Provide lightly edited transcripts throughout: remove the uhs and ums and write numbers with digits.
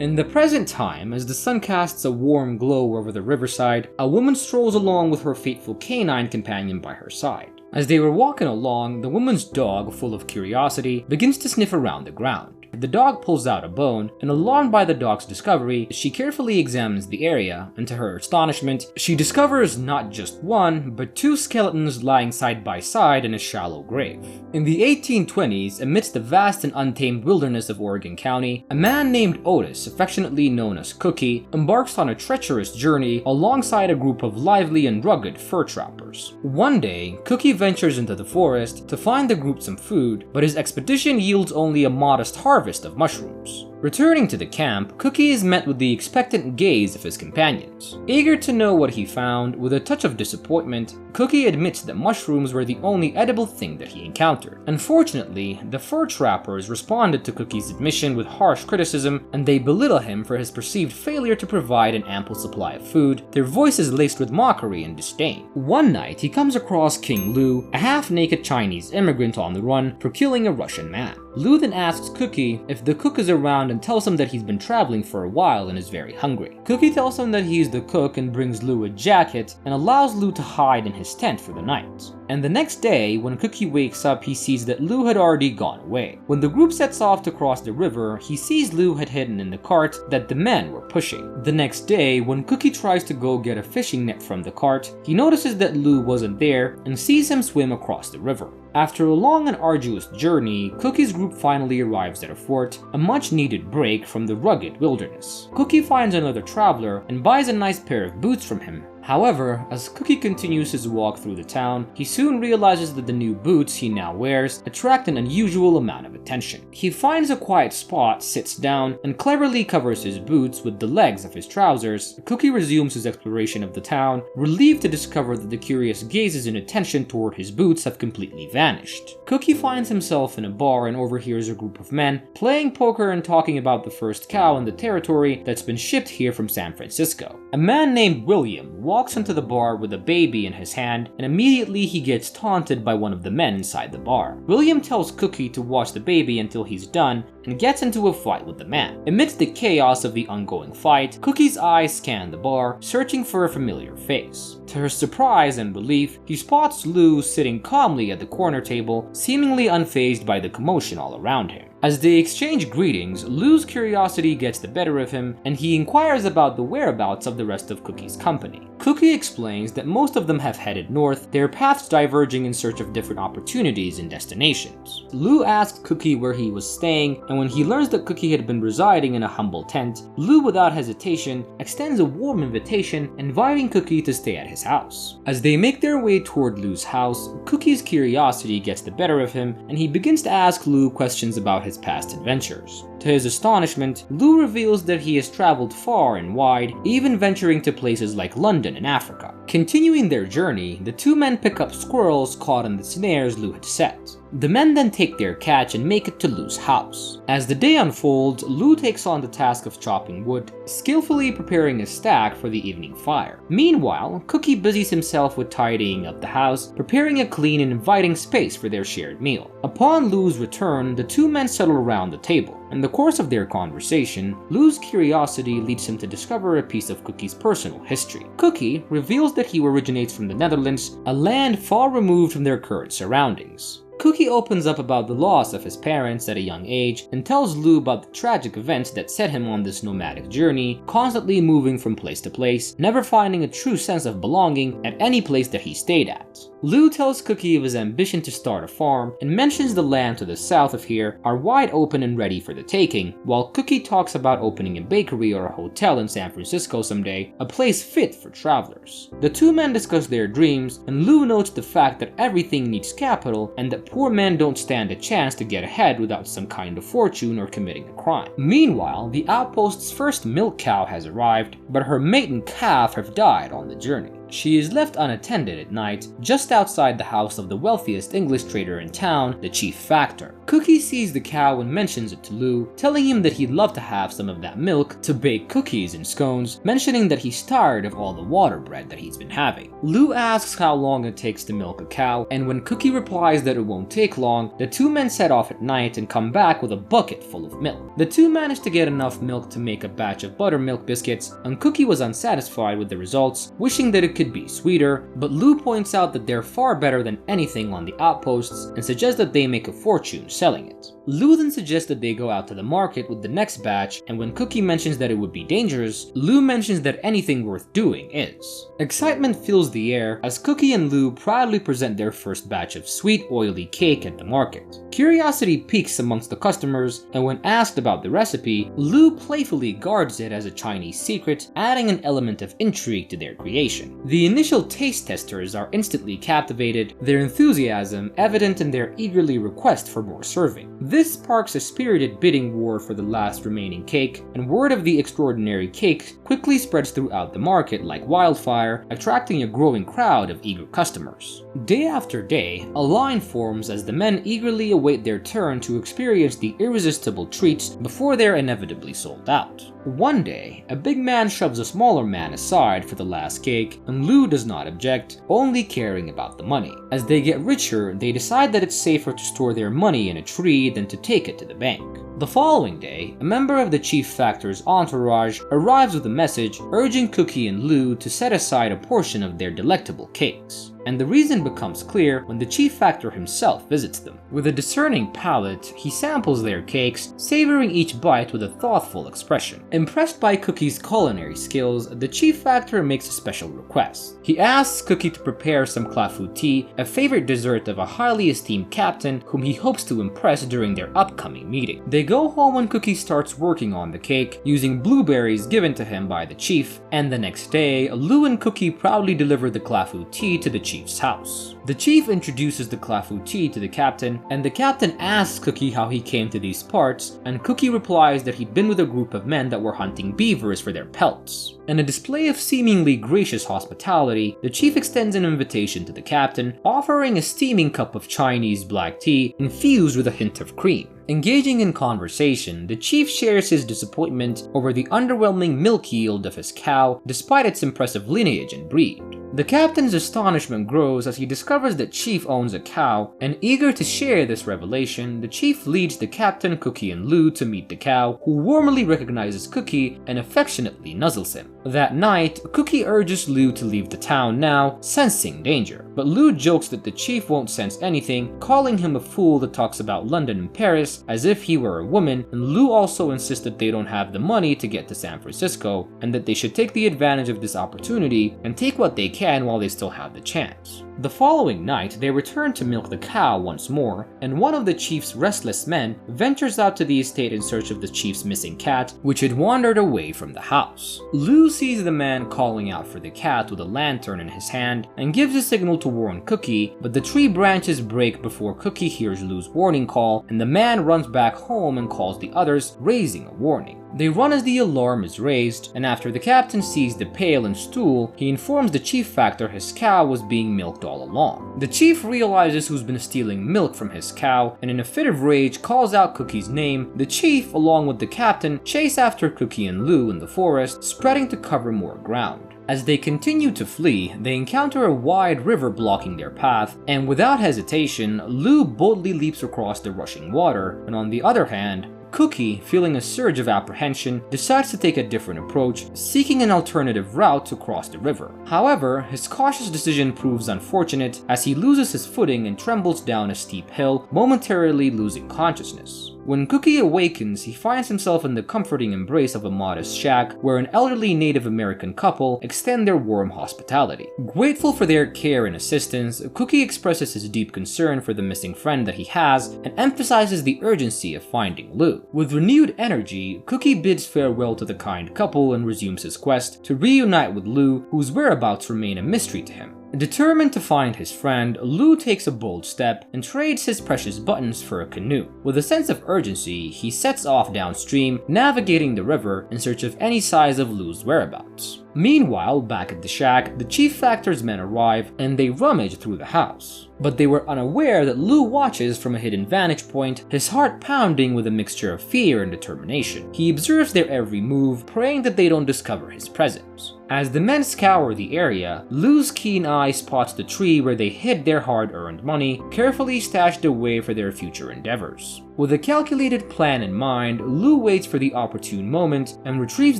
In the present time, as the sun casts a warm glow over the riverside, a woman strolls along with her faithful canine companion by her side. As they were walking along, the woman's dog, full of curiosity, begins to sniff around the ground. The dog pulls out a bone, and alarmed by the dog's discovery, she carefully examines the area, and to her astonishment, she discovers not just one, but two skeletons lying side by side in a shallow grave. In the 1820s, amidst the vast and untamed wilderness of Oregon County, a man named Otis, affectionately known as Cookie, embarks on a treacherous journey alongside a group of lively and rugged fur trappers. One day, Cookie ventures into the forest to find the group some food, but his expedition yields only a modest harvest of mushrooms. Returning to the camp, Cookie is met with the expectant gaze of his companions. Eager to know what he found, with a touch of disappointment, Cookie admits that mushrooms were the only edible thing that he encountered. Unfortunately, the fur trappers responded to Cookie's admission with harsh criticism, and they belittle him for his perceived failure to provide an ample supply of food, their voices laced with mockery and disdain. One night, he comes across King Lu, a half-naked Chinese immigrant on the run for killing a Russian man. Lu then asks Cookie if the cook is around and tells him that he's been traveling for a while and is very hungry. Cookie tells him that he's the cook and brings Lu a jacket and allows Lu to hide in his tent for the night. And the next day, when Cookie wakes up, he sees that Lu had already gone away. When the group sets off to cross the river, he sees Lu had hidden in the cart that the men were pushing. The next day, when Cookie tries to go get a fishing net from the cart, he notices that Lu wasn't there and sees him swim across the river. After a long and arduous journey, Cookie's group finally arrives at a fort, a much-needed break from the rugged wilderness. Cookie finds another traveler and buys a nice pair of boots from him. However, as Cookie continues his walk through the town, he soon realizes that the new boots he now wears attract an unusual amount of attention. He finds a quiet spot, sits down, and cleverly covers his boots with the legs of his trousers. Cookie resumes his exploration of the town, relieved to discover that the curious gazes and attention toward his boots have completely vanished. Cookie finds himself in a bar and overhears a group of men playing poker and talking about the first cow in the territory that's been shipped here from San Francisco. A man named William walks into the bar with a baby in his hand, and immediately he gets taunted by one of the men inside the bar. William tells Cookie to watch the baby until he's done and gets into a fight with the man. Amidst the chaos of the ongoing fight, Cookie's eyes scan the bar, searching for a familiar face. To her surprise and relief, he spots Lu sitting calmly at the corner table, seemingly unfazed by the commotion all around him. As they exchange greetings, Lu's curiosity gets the better of him, and he inquires about the whereabouts of the rest of Cookie's company. Cookie explains that most of them have headed north, their paths diverging in search of different opportunities and destinations. Lu asked Cookie where he was staying, and when he learns that Cookie had been residing in a humble tent, Lu without hesitation extends a warm invitation, inviting Cookie to stay at his house. As they make their way toward Lu's house, Cookie's curiosity gets the better of him, and he begins to ask Lu questions about his past adventures. To his astonishment, Lu reveals that he has traveled far and wide, even venturing to places like London and Africa. Continuing their journey, the two men pick up squirrels caught in the snares Lu had set. The men then take their catch and make it to Lu's house. As the day unfolds, Lu takes on the task of chopping wood, skillfully preparing a stack for the evening fire. Meanwhile, Cookie busies himself with tidying up the house, preparing a clean and inviting space for their shared meal. Upon Lu's return, the two men settle around the table. In the course of their conversation, Lu's curiosity leads him to discover a piece of Cookie's personal history. Cookie reveals that he originates from the Netherlands, a land far removed from their current surroundings. Cookie opens up about the loss of his parents at a young age and tells Lu about the tragic events that set him on this nomadic journey, constantly moving from place to place, never finding a true sense of belonging at any place that he stayed at. Lu tells Cookie of his ambition to start a farm and mentions the land to the south of here are wide open and ready for the taking, while Cookie talks about opening a bakery or a hotel in San Francisco someday, a place fit for travelers. The two men discuss their dreams, and Lu notes the fact that everything needs capital and that poor men don't stand a chance to get ahead without some kind of fortune or committing a crime. Meanwhile, the outpost's first milk cow has arrived, but her mate and calf have died on the journey. She is left unattended at night, just outside the house of the wealthiest English trader in town, the chief factor. Cookie sees the cow and mentions it to Lou, telling him that he'd love to have some of that milk to bake cookies and scones, mentioning that he's tired of all the water bread that he's been having. Lou asks how long it takes to milk a cow, and when Cookie replies that it won't take long, the two men set off at night and come back with a bucket full of milk. The two manage to get enough milk to make a batch of buttermilk biscuits, and Cookie was unsatisfied with the results, wishing that it could be sweeter, but Lou points out that they're far better than anything on the outposts and suggests that they make a fortune selling it. Lou then suggests that they go out to the market with the next batch, and when Cookie mentions that it would be dangerous, Lou mentions that anything worth doing is. Excitement fills the air as Cookie and Lou proudly present their first batch of sweet, oily cake at the market. Curiosity peaks amongst the customers, and when asked about the recipe, Lou playfully guards it as a Chinese secret, adding an element of intrigue to their creation. The initial taste testers are instantly captivated, their enthusiasm evident in their eagerly request for more serving. This sparks a spirited bidding war for the last remaining cake, and word of the extraordinary cake quickly spreads throughout the market like wildfire, attracting a growing crowd of eager customers. Day after day, a line forms as the men eagerly await their turn to experience the irresistible treats before they're inevitably sold out. One day, a big man shoves a smaller man aside for the last cake, and Lou does not object, only caring about the money. As they get richer, they decide that it's safer to store their money in a tree than to take it to the bank. The following day, a member of the chief factor's entourage arrives with a message urging Cookie and Lou to set aside a portion of their delectable cakes. And the reason becomes clear when the chief factor himself visits them. With a discerning palate, he samples their cakes, savoring each bite with a thoughtful expression. Impressed by Cookie's culinary skills, the chief factor makes a special request. He asks Cookie to prepare some clafouti, a favorite dessert of a highly esteemed captain whom he hopes to impress during their upcoming meeting. They go home when Cookie starts working on the cake, using blueberries given to him by the chief, and the next day, Lou and Cookie proudly deliver the clafouti to the chief's house. The chief introduces the clafouti to the captain, and the captain asks Cookie how he came to these parts, and Cookie replies that he'd been with a group of men that were hunting beavers for their pelts. In a display of seemingly gracious hospitality, the chief extends an invitation to the captain, offering a steaming cup of Chinese black tea infused with a hint of cream. Engaging in conversation, the chief shares his disappointment over the underwhelming milk yield of his cow despite its impressive lineage and breed. The captain's astonishment grows as he discovers that Chief owns a cow, and eager to share this revelation, the chief leads the captain, Cookie, and Lou to meet the cow, who warmly recognizes Cookie and affectionately nuzzles him. That night, Cookie urges Lou to leave the town now, sensing danger, but Lou jokes that the chief won't sense anything, calling him a fool that talks about London and Paris as if he were a woman, and Lou also insists that they don't have the money to get to San Francisco, and that they should take the advantage of this opportunity and take what they can while they still have the chance. The following night, they return to milk the cow once more, and one of the chief's restless men ventures out to the estate in search of the chief's missing cat, which had wandered away from the house. Lou sees the man calling out for the cat with a lantern in his hand and gives a signal to warn Cookie, but the tree branches break before Cookie hears Lou's warning call, and the man runs back home and calls the others, raising a warning. They run as the alarm is raised, and after the captain sees the pail and stool, he informs the chief factor his cow was being milked all along. The chief realizes who's been stealing milk from his cow, and in a fit of rage calls out Cookie's name. The chief, along with the captain, chase after Cookie and Lou in the forest, spreading to cover more ground. As they continue to flee, they encounter a wide river blocking their path, and without hesitation, Lou boldly leaps across the rushing water, and on the other hand, Cookie, feeling a surge of apprehension, decides to take a different approach, seeking an alternative route to cross the river. However, his cautious decision proves unfortunate as he loses his footing and trembles down a steep hill, momentarily losing consciousness. When Cookie awakens, he finds himself in the comforting embrace of a modest shack where an elderly Native American couple extend their warm hospitality. Grateful for their care and assistance, Cookie expresses his deep concern for the missing friend that he has and emphasizes the urgency of finding Lou. With renewed energy, Cookie bids farewell to the kind couple and resumes his quest to reunite with Lou, whose whereabouts remain a mystery to him. Determined to find his friend, Lou takes a bold step and trades his precious buttons for a canoe. With a sense of urgency, he sets off downstream, navigating the river in search of any signs of Lou's whereabouts. Meanwhile, back at the shack, the Chief Factor's men arrive and they rummage through the house. But they were unaware that Lou watches from a hidden vantage point, his heart pounding with a mixture of fear and determination. He observes their every move, praying that they don't discover his presence. As the men scour the area, Lou's keen eye spots the tree where they hid their hard-earned money, carefully stashed away for their future endeavors. With a calculated plan in mind, Lou waits for the opportune moment and retrieves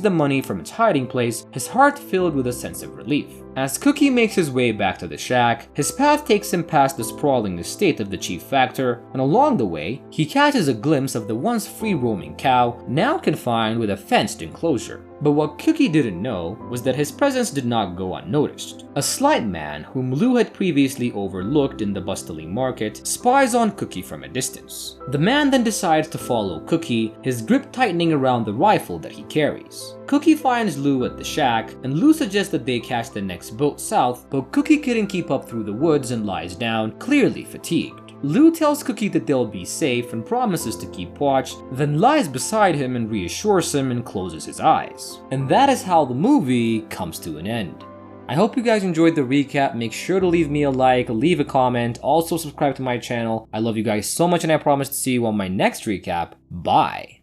the money from its hiding place, his heart filled with a sense of relief. As Cookie makes his way back to the shack, his path takes him past the sprawling estate of the Chief Factor, and along the way, he catches a glimpse of the once free-roaming cow, now confined with a fenced enclosure. But what Cookie didn't know was that his presence did not go unnoticed. A slight man whom Lou had previously overlooked in the bustling market spies on Cookie from a distance. The man then decides to follow Cookie, his grip tightening around the rifle that he carries. Cookie finds Lou at the shack, and Lou suggests that they catch the next boat south, but Cookie couldn't keep up through the woods and lies down, clearly fatigued. Lou tells Cookie that they'll be safe and promises to keep watch, then lies beside him and reassures him and closes his eyes. And that is how the movie comes to an end. I hope you guys enjoyed the recap. Make sure to leave me a like, leave a comment, also subscribe to my channel. I love you guys so much and I promise to see you on my next recap. Bye!